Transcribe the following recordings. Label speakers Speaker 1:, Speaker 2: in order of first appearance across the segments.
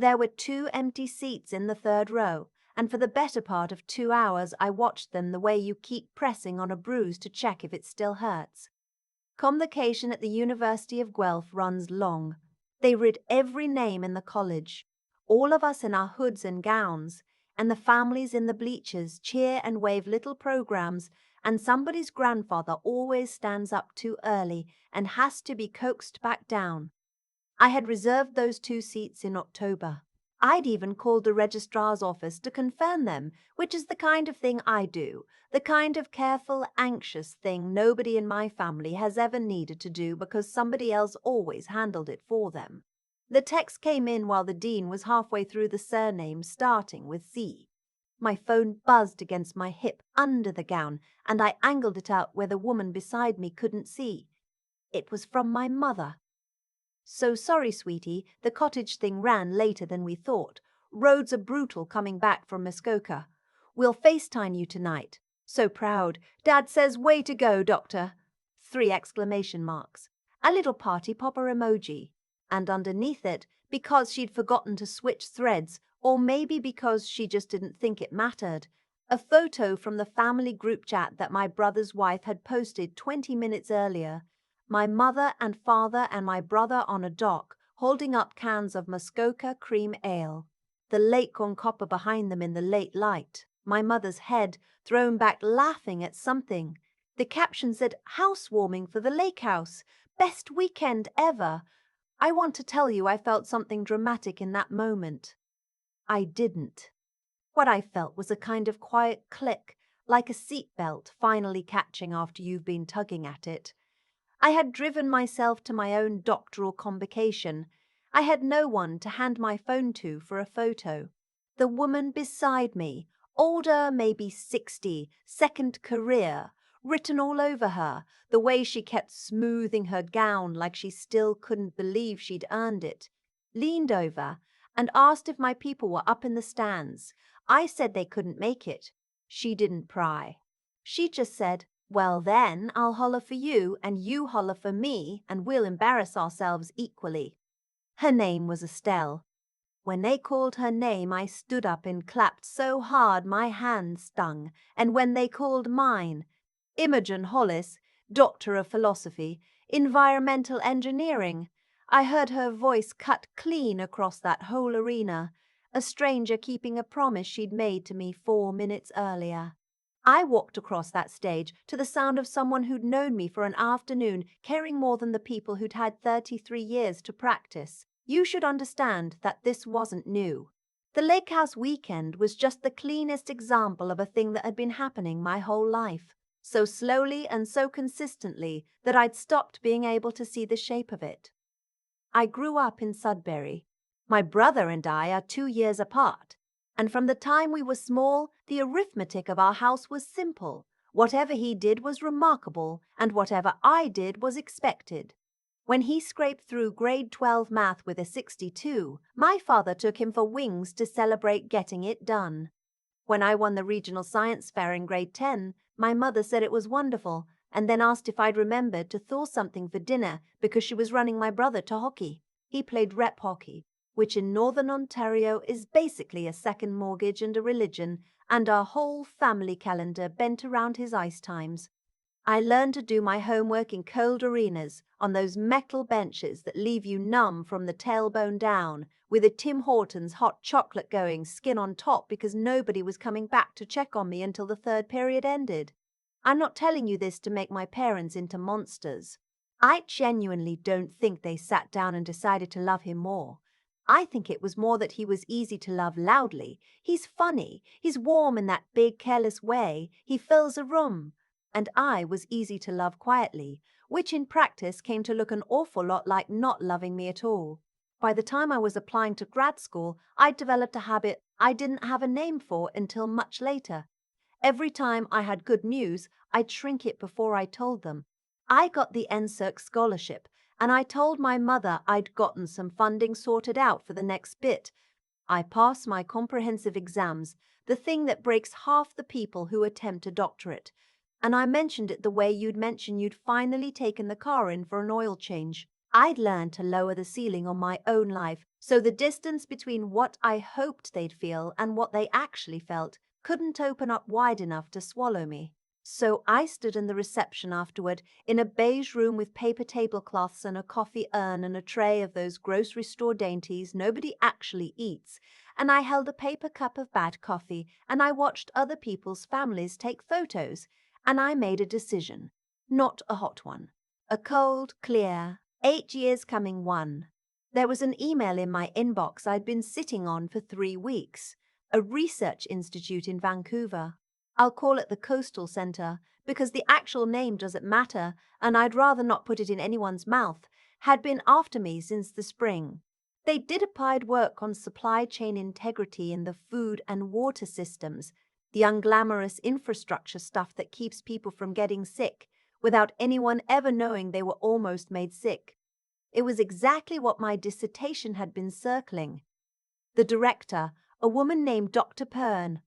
Speaker 1: There were 2 empty seats in the third row, and for the better part of 2 hours I watched them the way you keep pressing on a bruise to check if it still hurts. Convocation at the University of Guelph runs long. They read every name in the college. All of us in our hoods and gowns, and the families in the bleachers cheer and wave little programs, and somebody's grandfather always stands up too early and has to be coaxed back down. I had reserved those 2 seats in October. I'd even called the registrar's office to confirm them, which is the kind of thing I do, the kind of careful, anxious thing nobody in my family has ever needed to do because somebody else always handled it for them. The text came in while the dean was halfway through the surname starting with C. My phone buzzed against my hip under the gown, and I angled it out where the woman beside me couldn't see. It was from my mother. So sorry, sweetie, the cottage thing ran later than we thought. Roads are brutal coming back from Muskoka. We'll FaceTime you tonight. So proud. Dad says, way to go, doctor. 3 exclamation marks. A little party popper emoji. And underneath it, because she'd forgotten to switch threads, or maybe because she just didn't think it mattered, a photo from the family group chat that my brother's wife had posted 20 minutes earlier. My mother and father and my brother on a dock, holding up cans of Muskoka cream ale. The lake on copper behind them in the late light. My mother's head thrown back laughing at something. The caption said, housewarming for the lake house. Best weekend ever. I want to tell you I felt something dramatic in that moment. I didn't. What I felt was a kind of quiet click, like a seatbelt finally catching after you've been tugging at it. I had driven myself to my own doctoral convocation. I had no one to hand my phone to for a photo. The woman beside me, older, maybe 60, second career, written all over her, the way she kept smoothing her gown like she still couldn't believe she'd earned it, leaned over and asked if my people were up in the stands. I said they couldn't make it. She didn't pry. She just said, well then, I'll holler for you and you holler for me and we'll embarrass ourselves equally. Her name was Estelle. When they called her name, I stood up and clapped so hard my hands stung, and when they called mine, Imogen Hollis, Doctor of Philosophy, Environmental Engineering, I heard her voice cut clean across that whole arena, a stranger keeping a promise she'd made to me 4 minutes earlier. I walked across that stage to the sound of someone who'd known me for an afternoon, caring more than the people who'd had 33 years to practice. You should understand that this wasn't new. The lake house weekend was just the cleanest example of a thing that had been happening my whole life, so slowly and so consistently that I'd stopped being able to see the shape of it. I grew up in Sudbury. My brother and I are 2 years apart. And from the time we were small, the arithmetic of our house was simple. Whatever he did was remarkable, and whatever I did was expected. When he scraped through grade 12 math with a 62, my father took him for wings to celebrate getting it done. When I won the regional science fair in grade 10, my mother said it was wonderful, and then asked if I'd remembered to thaw something for dinner because she was running my brother to hockey. He played rep hockey, which in Northern Ontario is basically a second mortgage and a religion, and our whole family calendar bent around his ice times. I learned to do my homework in cold arenas, on those metal benches that leave you numb from the tailbone down, with a Tim Hortons hot chocolate going skin on top because nobody was coming back to check on me until the third period ended. I'm not telling you this to make my parents into monsters. I genuinely don't think they sat down and decided to love him more. I think it was more that he was easy to love loudly. He's funny. He's warm in that big, careless way. He fills a room. And I was easy to love quietly, which in practice came to look an awful lot like not loving me at all. By the time I was applying to grad school, I'd developed a habit I didn't have a name for until much later. Every time I had good news, I'd shrink it before I told them. I got the NSERC scholarship, and I told my mother I'd gotten some funding sorted out for the next bit. I passed my comprehensive exams, the thing that breaks half the people who attempt a doctorate, and I mentioned it the way you'd mention you'd finally taken the car in for an oil change. I'd learned to lower the ceiling on my own life, so the distance between what I hoped they'd feel and what they actually felt couldn't open up wide enough to swallow me. So I stood in the reception afterward, in a beige room with paper tablecloths and a coffee urn and a tray of those grocery store dainties nobody actually eats, and I held a paper cup of bad coffee, and I watched other people's families take photos, and I made a decision. Not a hot one. A cold, clear, 8 years coming one. There was an email in my inbox I'd been sitting on for 3 weeks. A research institute in Vancouver. I'll call it the Coastal Centre, because the actual name doesn't matter, and I'd rather not put it in anyone's mouth, had been after me since the spring. They did applied work on supply chain integrity in the food and water systems, the unglamorous infrastructure stuff that keeps people from getting sick, without anyone ever knowing they were almost made sick. It was exactly what my dissertation had been circling. The director, a woman named Dr. Pern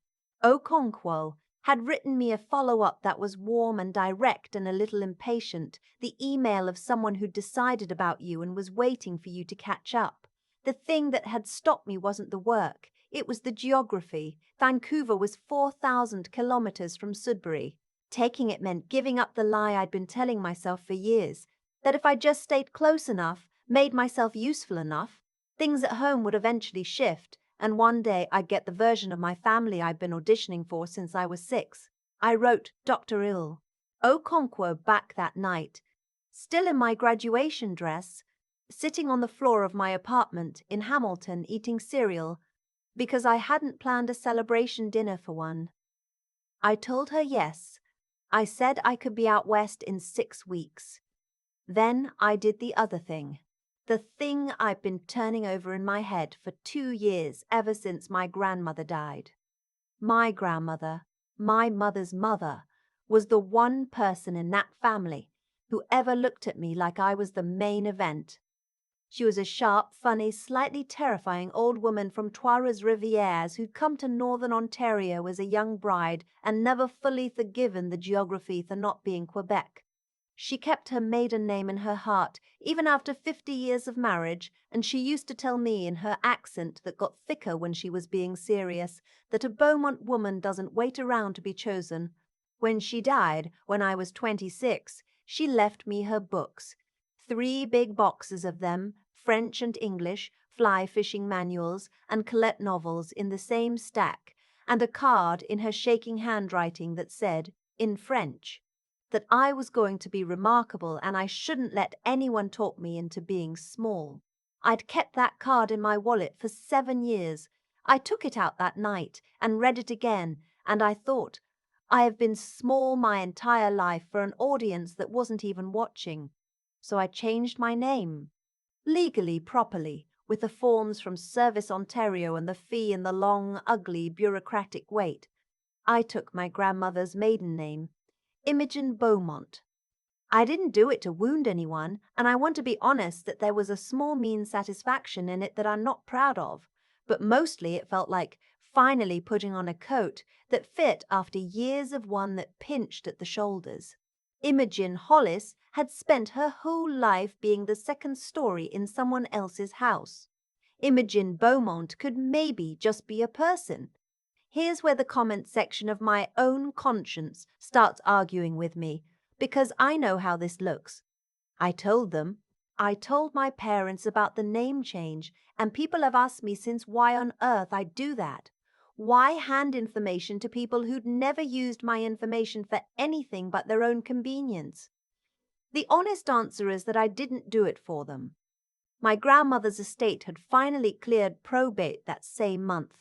Speaker 1: Okonkwo, had written me a follow-up that was warm and direct and a little impatient, the email of someone who'd decided about you and was waiting for you to catch up. The thing that had stopped me wasn't the work, it was the geography. Vancouver was 4,000 kilometers from Sudbury. Taking it meant giving up the lie I'd been telling myself for years, that if I just stayed close enough, made myself useful enough, things at home would eventually shift, and one day I'd get the version of my family I'd been auditioning for since I was 6. I wrote Doctorate. Okonkwo back that night, still in my graduation dress, sitting on the floor of my apartment in Hamilton eating cereal, because I hadn't planned a celebration dinner for one. I told her yes. I said I could be out west in 6 weeks. Then I did the other thing. The thing I've been turning over in my head for 2 years ever since my grandmother died. My grandmother, my mother's mother, was the one person in that family who ever looked at me like I was the main event. She was a sharp, funny, slightly terrifying old woman from Trois-Rivières who'd come to Northern Ontario as a young bride and never fully forgiven the geography for not being Quebec. She kept her maiden name in her heart, even after 50 years of marriage, and she used to tell me in her accent that got thicker when she was being serious, that a Beaumont woman doesn't wait around to be chosen. When she died, when I was 26, she left me her books. 3 big boxes of them, French and English, fly fishing manuals, and Colette novels in the same stack, and a card in her shaking handwriting that said, in French, that I was going to be remarkable and I shouldn't let anyone talk me into being small. I'd kept that card in my wallet for 7 years. I took it out that night and read it again, and I thought, I have been small my entire life for an audience that wasn't even watching. So I changed my name. Legally, properly, with the forms from Service Ontario and the fee and the long, ugly, bureaucratic wait. I took my grandmother's maiden name, Imogen Beaumont. I didn't do it to wound anyone, and I want to be honest that there was a small mean satisfaction in it that I'm not proud of, but mostly it felt like finally putting on a coat that fit after years of one that pinched at the shoulders. Imogen Hollis had spent her whole life being the second story in someone else's house. Imogen Beaumont could maybe just be a person. Here's where the comment section of my own conscience starts arguing with me, because I know how this looks. I told my parents about the name change, and people have asked me since why on earth I'd do that. Why hand information to people who'd never used my information for anything but their own convenience? The honest answer is that I didn't do it for them. My grandmother's estate had finally cleared probate that same month,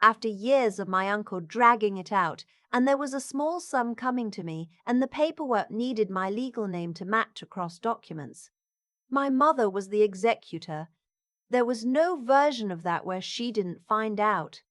Speaker 1: after years of my uncle dragging it out, and there was a small sum coming to me, and the paperwork needed my legal name to match across documents. My mother was the executor. There was no version of that where she didn't find out.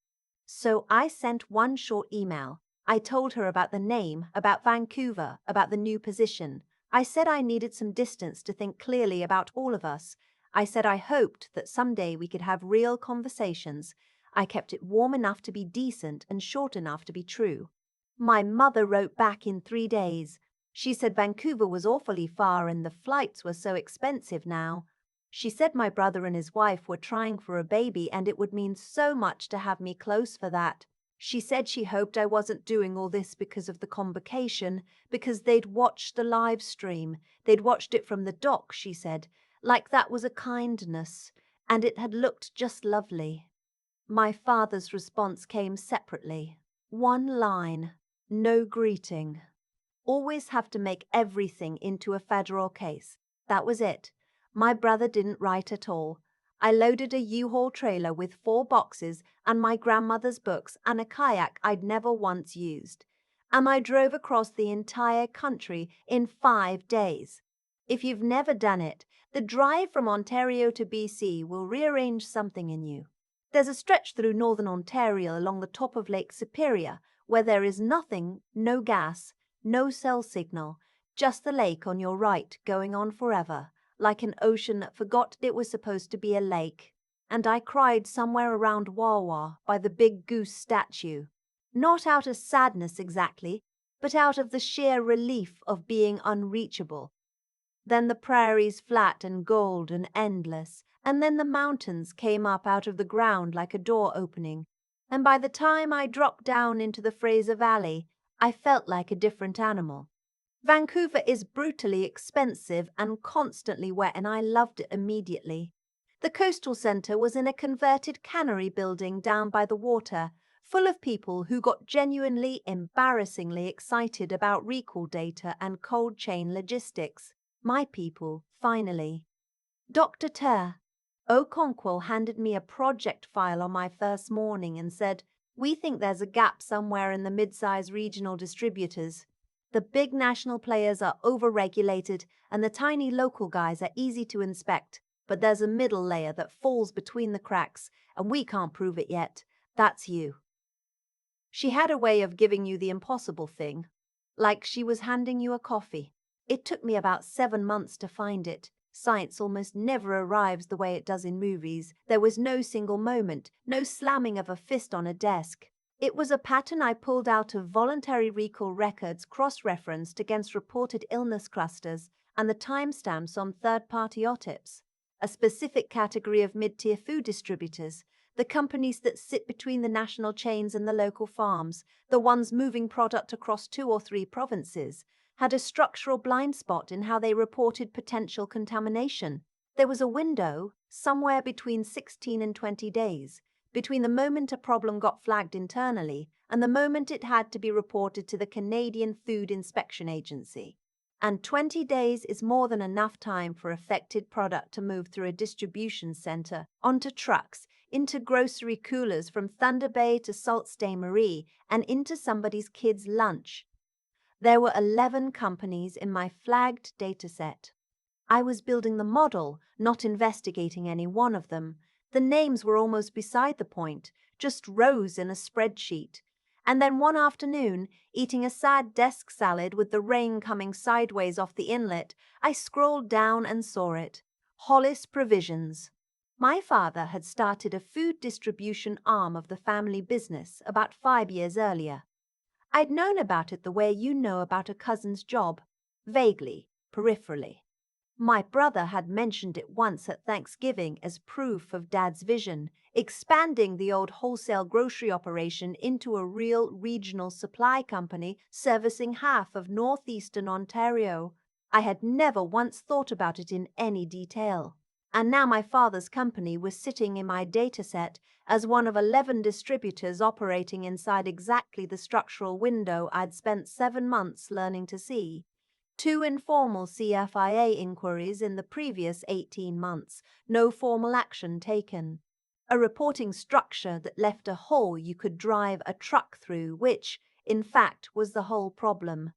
Speaker 1: So I sent one short email. I told her about the name, about Vancouver, about the new position. I said I needed some distance to think clearly about all of us. I said I hoped that someday we could have real conversations. I kept it warm enough to be decent and short enough to be true. My mother wrote back in 3 days. She said Vancouver was awfully far and the flights were so expensive now. She said my brother and his wife were trying for a baby and it would mean so much to have me close for that. She said she hoped I wasn't doing all this because of the convocation, because they'd watched the live stream. They'd watched it from the dock, she said, like that was a kindness, and it had looked just lovely. My father's response came separately. One line, no greeting. Always have to make everything into a federal case. That was it. My brother didn't write at all. I loaded a U-Haul trailer with 4 boxes and my grandmother's books and a kayak I'd never once used. And I drove across the entire country in 5 days. If you've never done it, the drive from Ontario to BC will rearrange something in you. There's a stretch through northern Ontario along the top of Lake Superior where there is nothing, no gas, no cell signal, just the lake on your right going on forever, like an ocean that forgot it was supposed to be a lake. And I cried somewhere around Wawa by the big goose statue. Not out of sadness exactly, but out of the sheer relief of being unreachable. Then the prairies flat and gold and endless, and then the mountains came up out of the ground like a door opening. And by the time I dropped down into the Fraser Valley, I felt like a different animal. Vancouver is brutally expensive and constantly wet, and I loved it immediately. The coastal centre was in a converted cannery building down by the water, full of people who got genuinely embarrassingly excited about recall data and cold chain logistics. My people, finally. Doctorate. Okonkwo handed me a project file on my first morning and said, "We think there's a gap somewhere in the mid-size regional distributors. The big national players are over-regulated and the tiny local guys are easy to inspect, but there's a middle layer that falls between the cracks and we can't prove it yet. That's you." She had a way of giving you the impossible thing, like she was handing you a coffee. It took me about 7 months to find it. Science almost never arrives the way it does in movies. There was no single moment, no slamming of a fist on a desk. It was a pattern I pulled out of voluntary recall records cross-referenced against reported illness clusters and the timestamps on third-party OTIPs. A specific category of mid-tier food distributors, the companies that sit between the national chains and the local farms, the ones moving product across 2 or 3 provinces, had a structural blind spot in how they reported potential contamination. There was a window, somewhere between 16 and 20 days, between the moment a problem got flagged internally and the moment it had to be reported to the Canadian Food Inspection Agency. And 20 days is more than enough time for affected product to move through a distribution centre, onto trucks, into grocery coolers from Thunder Bay to Sault Ste. Marie, and into somebody's kid's lunch. There were 11 companies in my flagged dataset. I was building the model, not investigating any one of them. The names were almost beside the point, just rows in a spreadsheet. And then one afternoon, eating a sad desk salad with the rain coming sideways off the inlet, I scrolled down and saw it. Hollis Provisions. My father had started a food distribution arm of the family business about 5 years earlier. I'd known about it the way you know about a cousin's job, vaguely, peripherally. My brother had mentioned it once at Thanksgiving as proof of Dad's vision, expanding the old wholesale grocery operation into a real regional supply company servicing half of northeastern Ontario. I had never once thought about it in any detail. And now my father's company was sitting in my dataset as one of 11 distributors operating inside exactly the structural window I'd spent 7 months learning to see. 2 informal CFIA inquiries in the previous 18 months, no formal action taken. A reporting structure that left a hole you could drive a truck through, which, in fact, was the whole problem.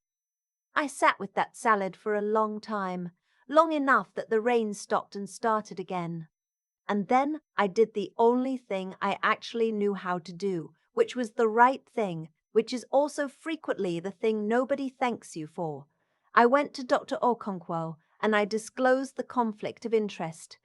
Speaker 1: I sat with that salad for a long time, long enough that the rain stopped and started again. And then I did the only thing I actually knew how to do, which was the right thing, which is also frequently the thing nobody thanks you for. I went to Dr. Okonkwo and I disclosed the conflict of interest.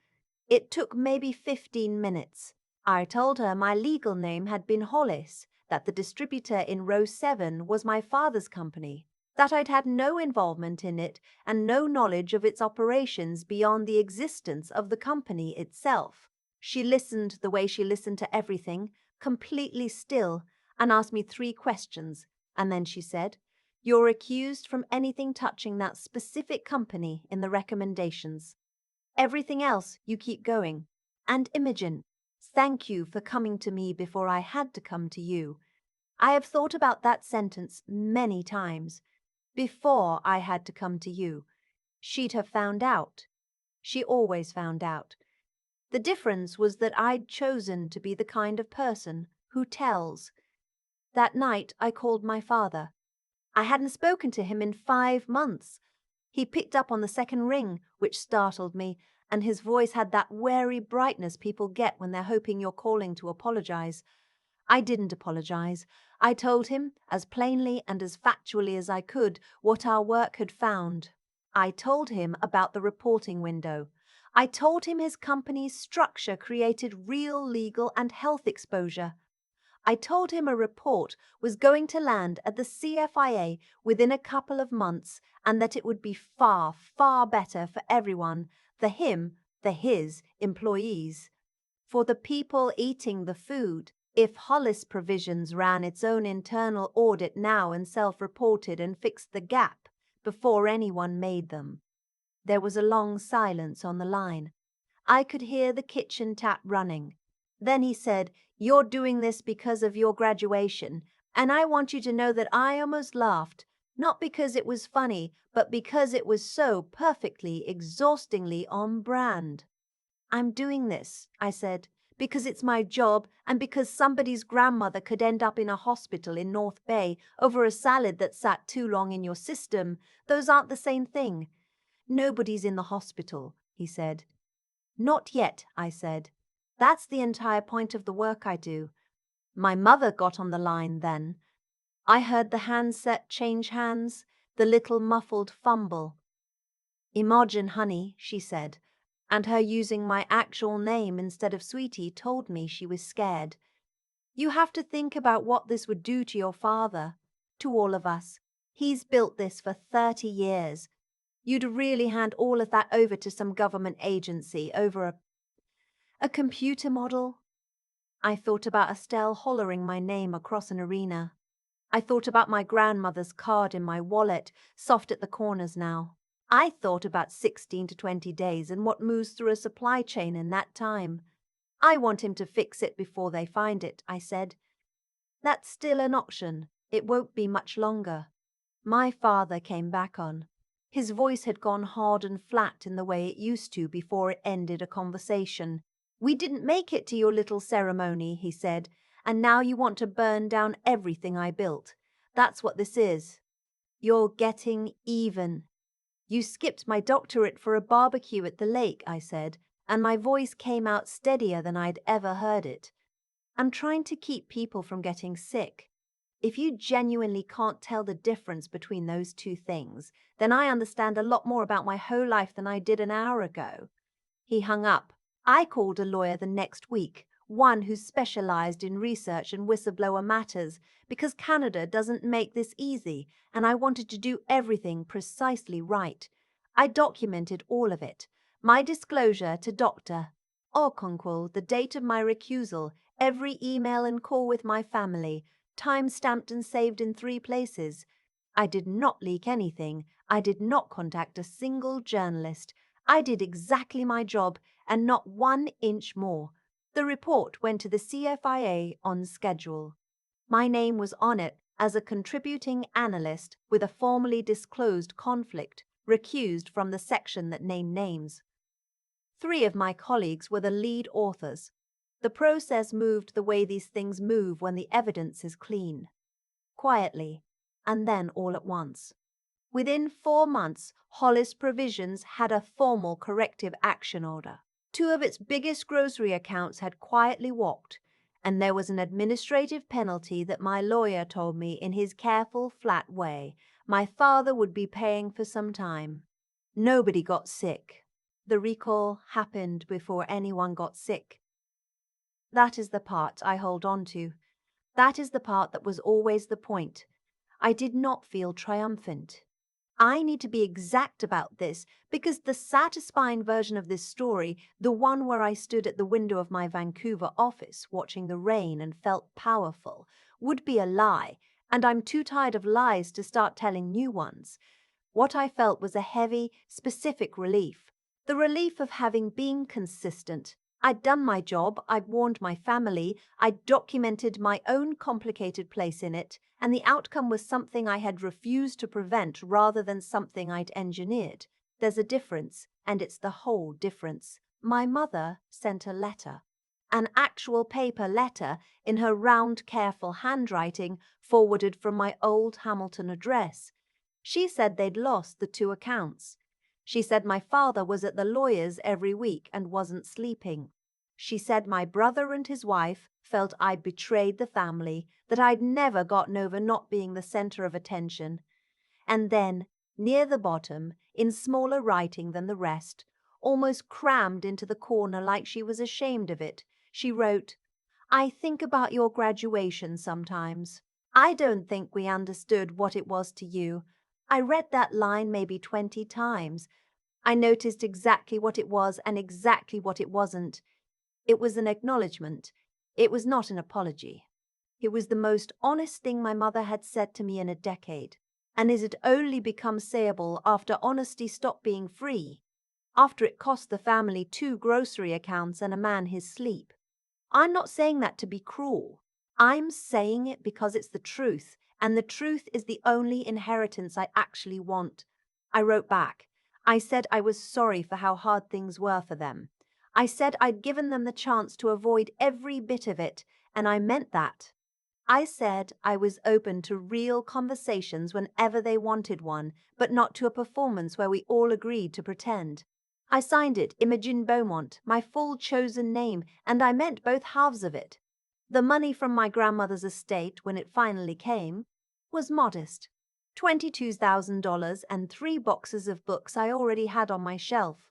Speaker 1: It took maybe 15 minutes. I told her my legal name had been Hollis, that the distributor in row 7 was my father's company. that I'd had no involvement in it and no knowledge of its operations beyond the existence of the company itself. She listened the way she listened to everything, completely still, and asked me 3 questions, and then she said, "You're accused from anything touching that specific company in the recommendations. Everything else, you keep going. And Imogen, thank you for coming to me before I had to come to you. I have thought about that sentence many times. Before I had to come to you. She'd have found out. She always found out. The difference was that I'd chosen to be the kind of person who tells. That night I called my father. I hadn't spoken to him in 5 months. He picked up on the second ring, which startled me, and his voice had that wary brightness people get when they're hoping you're calling to apologize. I didn't apologize. I told him, as plainly and as factually as I could, what our work had found. I told him about the reporting window. I told him his company's structure created real legal and health exposure. I told him a report was going to land at the CFIA within a couple of months and that it would be far, far better for everyone, his employees, for the people eating the food. If Hollis Provisions ran its own internal audit now and self-reported and fixed the gap before anyone made them. There was a long silence on the line. I could hear the kitchen tap running. Then he said, "You're doing this because of your graduation, and I want you to know that I almost laughed, not because it was funny, but because it was so perfectly, exhaustingly on brand." "I'm doing this," I said, "because it's my job and because somebody's grandmother could end up in a hospital in North Bay over a salad that sat too long in your system. Those aren't the same thing." "Nobody's in the hospital," he said. "Not yet," I said. "That's the entire point of the work I do." My mother got on the line then. I heard the handset change hands, the little muffled fumble. "Imogen, honey," she said, and her using my actual name instead of Sweetie told me she was scared. "You have to think about what this would do to your father, to all of us. He's built this for 30 years. You'd really hand all of that over to some government agency over a computer model?" I thought about Estelle hollering my name across an arena. I thought about my grandmother's card in my wallet, soft at the corners now. I thought about 16 to 20 days and what moves through a supply chain in that time. "I want him to fix it before they find it," I said. "That's still an option. It won't be much longer." My father came back on. His voice had gone hard and flat in the way it used to before it ended a conversation. "We didn't make it to your little ceremony," he said, "and now you want to burn down everything I built. That's what this is. You're getting even." "You skipped my doctorate for a barbecue at the lake," I said, and my voice came out steadier than I'd ever heard it. "I'm trying to keep people from getting sick. If you genuinely can't tell the difference between those two things, then I understand a lot more about my whole life than I did an hour ago." He hung up. I called a lawyer the next week, one who specialized in research and whistleblower matters, because Canada doesn't make this easy, and I wanted to do everything precisely right. I documented all of it. My disclosure to Dr. Okonkwo, the date of my recusal, every email and call with my family, time-stamped and saved in 3 places. I did not leak anything. I did not contact a single journalist. I did exactly my job and not 1 inch more. The report went to the CFIA on schedule. My name was on it as a contributing analyst with a formally disclosed conflict, recused from the section that named names. 3 of my colleagues were the lead authors. The process moved the way these things move when the evidence is clean. Quietly, and then all at once. Within 4 months, Hollis Provisions had a formal corrective action order. 2 of its biggest grocery accounts had quietly walked, and there was an administrative penalty that my lawyer told me in his careful, flat way my father would be paying for some time. Nobody got sick. The recall happened before anyone got sick. That is the part I hold on to. That is the part that was always the point. I did not feel triumphant. I need to be exact about this because the satisfying version of this story, the one where I stood at the window of my Vancouver office watching the rain and felt powerful, would be a lie, and I'm too tired of lies to start telling new ones. What I felt was a heavy, specific relief. The relief of having been consistent. I'd done my job, I'd warned my family, I'd documented my own complicated place in it, and the outcome was something I had refused to prevent rather than something I'd engineered. There's a difference, and it's the whole difference. My mother sent a letter. An actual paper letter in her round, careful handwriting forwarded from my old Hamilton address. She said they'd lost the 2 accounts. She said my father was at the lawyer's every week and wasn't sleeping. She said my brother and his wife felt I'd betrayed the family, that I'd never gotten over not being the center of attention. And then, near the bottom, in smaller writing than the rest, almost crammed into the corner like she was ashamed of it, she wrote, "I think about your graduation sometimes. I don't think we understood what it was to you. I read that line maybe 20 times. I noticed exactly what it was and exactly what it wasn't. It was an acknowledgement. It was not an apology. It was the most honest thing my mother had said to me in a decade. And it had only become sayable after honesty stopped being free, after it cost the family 2 grocery accounts and a man his sleep. I'm not saying that to be cruel. I'm saying it because it's the truth, and the truth is the only inheritance I actually want." I wrote back. I said I was sorry for how hard things were for them. I said I'd given them the chance to avoid every bit of it, and I meant that. I said I was open to real conversations whenever they wanted one, but not to a performance where we all agreed to pretend. I signed it Imogen Beaumont, my full chosen name, and I meant both halves of it. The money from my grandmother's estate, when it finally came, was modest. $22,000 and 3 boxes of books I already had on my shelf.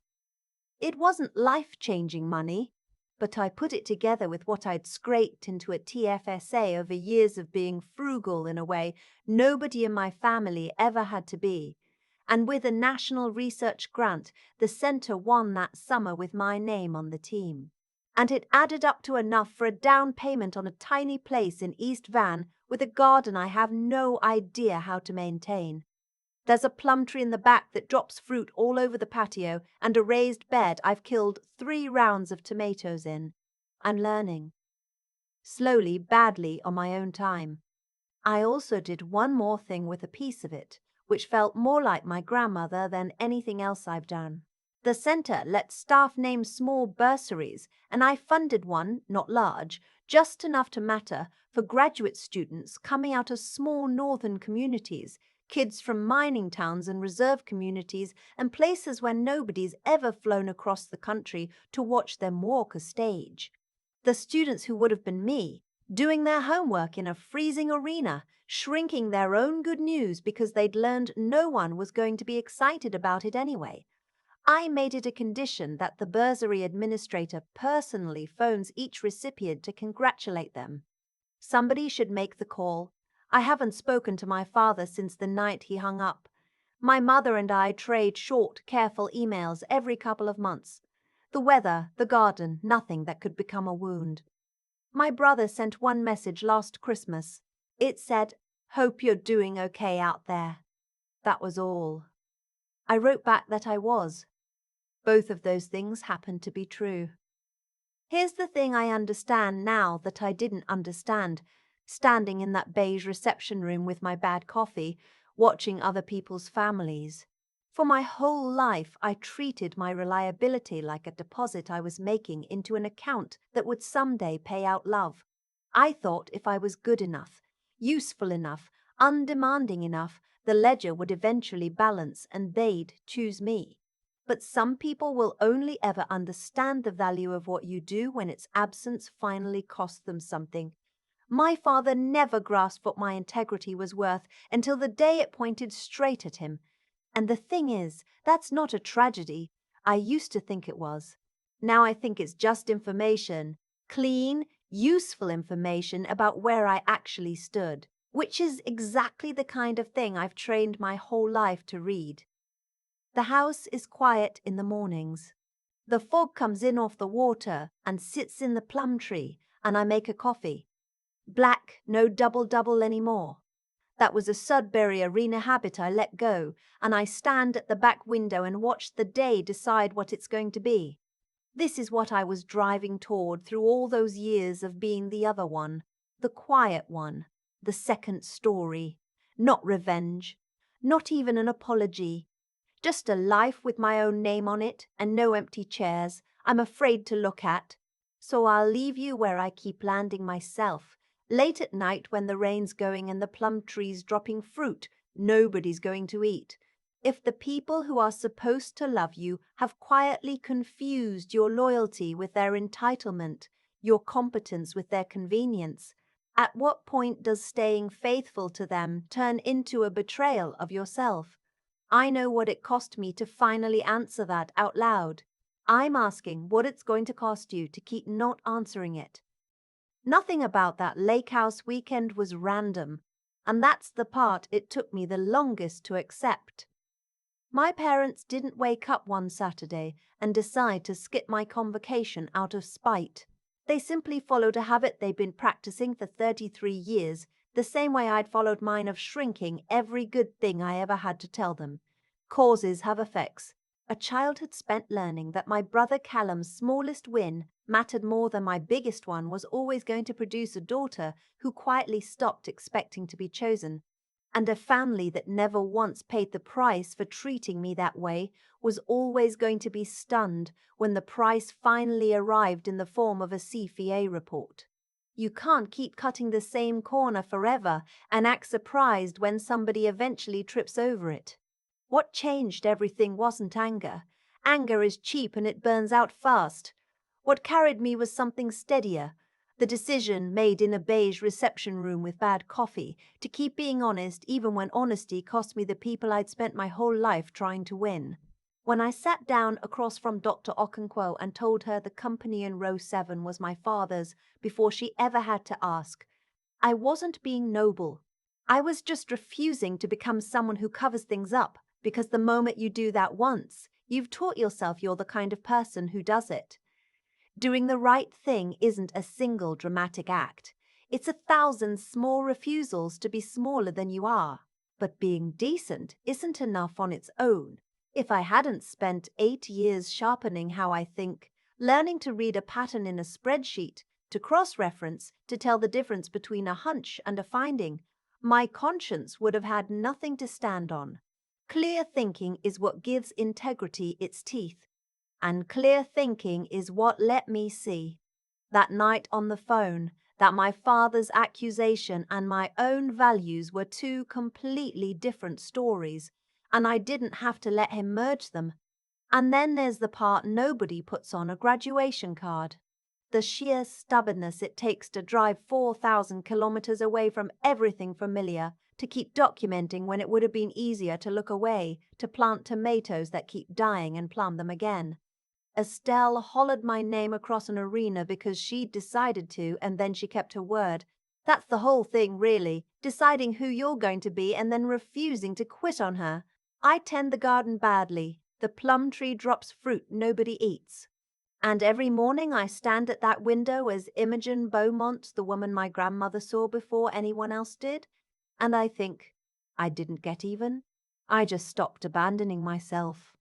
Speaker 1: It wasn't life-changing money, but I put it together with what I'd scraped into a TFSA over years of being frugal in a way nobody in my family ever had to be. And with a national research grant, the center won that summer with my name on the team. And it added up to enough for a down payment on a tiny place in East Van with a garden I have no idea how to maintain. There's a plum tree in the back that drops fruit all over the patio and a raised bed I've killed 3 rounds of tomatoes in. I'm learning. Slowly, badly, on my own time. I also did one more thing with a piece of it, which felt more like my grandmother than anything else I've done. The center lets staff name small bursaries, and I funded one, not large, just enough to matter, for graduate students coming out of small northern communities, kids from mining towns and reserve communities and places where nobody's ever flown across the country to watch them walk a stage. The students who would have been me, doing their homework in a freezing arena, shrinking their own good news because they'd learned no one was going to be excited about it anyway. I made it a condition that the bursary administrator personally phones each recipient to congratulate them. Somebody should make the call. I haven't spoken to my father since the night he hung up. My mother and I trade short, careful emails every couple of months. The weather, the garden, nothing that could become a wound. My brother sent one message last Christmas. It said, "Hope you're doing okay out there." That was all. I wrote back that I was. Both of those things happened to be true. Here's the thing I understand now that I didn't understand, standing in that beige reception room with my bad coffee, watching other people's families. For my whole life, I treated my reliability like a deposit I was making into an account that would someday pay out love. I thought if I was good enough, useful enough, undemanding enough, the ledger would eventually balance and they'd choose me. But some people will only ever understand the value of what you do when its absence finally costs them something. My father never grasped what my integrity was worth until the day it pointed straight at him. And the thing is, that's not a tragedy. I used to think it was. Now I think it's just information. Clean, useful information about where I actually stood. which is exactly the kind of thing I've trained my whole life to read. The house is quiet in the mornings. The fog comes in off the water and sits in the plum tree, and I make a coffee. Black, no double-double anymore. That was a Sudbury Arena habit I let go, and I stand at the back window and watch the day decide what it's going to be. This is what I was driving toward through all those years of being the other one, the quiet one, the second story. Not revenge, not even an apology. Just a life with my own name on it and no empty chairs I'm afraid to look at. So I'll leave you where I keep landing myself. Late at night when the rain's going and the plum tree's dropping fruit nobody's going to eat. If the people who are supposed to love you have quietly confused your loyalty with their entitlement, your competence with their convenience, at what point does staying faithful to them turn into a betrayal of yourself? I know what it cost me to finally answer that out loud. I'm asking what it's going to cost you to keep not answering it. Nothing about that lake house weekend was random, and that's the part it took me the longest to accept. My parents didn't wake up one Saturday and decide to skip my convocation out of spite. They simply followed a habit they'd been practicing for 33 years, the same way I'd followed mine of shrinking every good thing I ever had to tell them. Causes have effects. A childhood spent learning that my brother Callum's smallest win mattered more than my biggest one was always going to produce a daughter who quietly stopped expecting to be chosen. And a family that never once paid the price for treating me that way was always going to be stunned when the price finally arrived in the form of a CFA report. You can't keep cutting the same corner forever and act surprised when somebody eventually trips over it. What changed everything wasn't anger. Anger is cheap and it burns out fast. What carried me was something steadier. The decision, made in a beige reception room with bad coffee, to keep being honest even when honesty cost me the people I'd spent my whole life trying to win. When I sat down across from Dr. Okonkwo and told her the company in row 7 was my father's before she ever had to ask, I wasn't being noble. I was just refusing to become someone who covers things up, because the moment you do that once, you've taught yourself you're the kind of person who does it. Doing the right thing isn't a single dramatic act. It's 1,000 small refusals to be smaller than you are. But being decent isn't enough on its own. If I hadn't spent 8 years sharpening how I think, learning to read a pattern in a spreadsheet, to cross-reference, to tell the difference between a hunch and a finding, my conscience would have had nothing to stand on. Clear thinking is what gives integrity its teeth. And clear thinking is what let me see, that night on the phone, that my father's accusation and my own values were two completely different stories, and I didn't have to let him merge them. And then there's the part nobody puts on a graduation card. The sheer stubbornness it takes to drive 4,000 kilometers away from everything familiar, to keep documenting when it would have been easier to look away, to plant tomatoes that keep dying and plant them again. Estelle hollered my name across an arena because she'd decided to, and then she kept her word. That's the whole thing, really, deciding who you're going to be and then refusing to quit on her. I tend the garden badly. The plum tree drops fruit nobody eats. And every morning I stand at that window as Imogen Beaumont, the woman my grandmother saw before anyone else did, and I think, I didn't get even. I just stopped abandoning myself.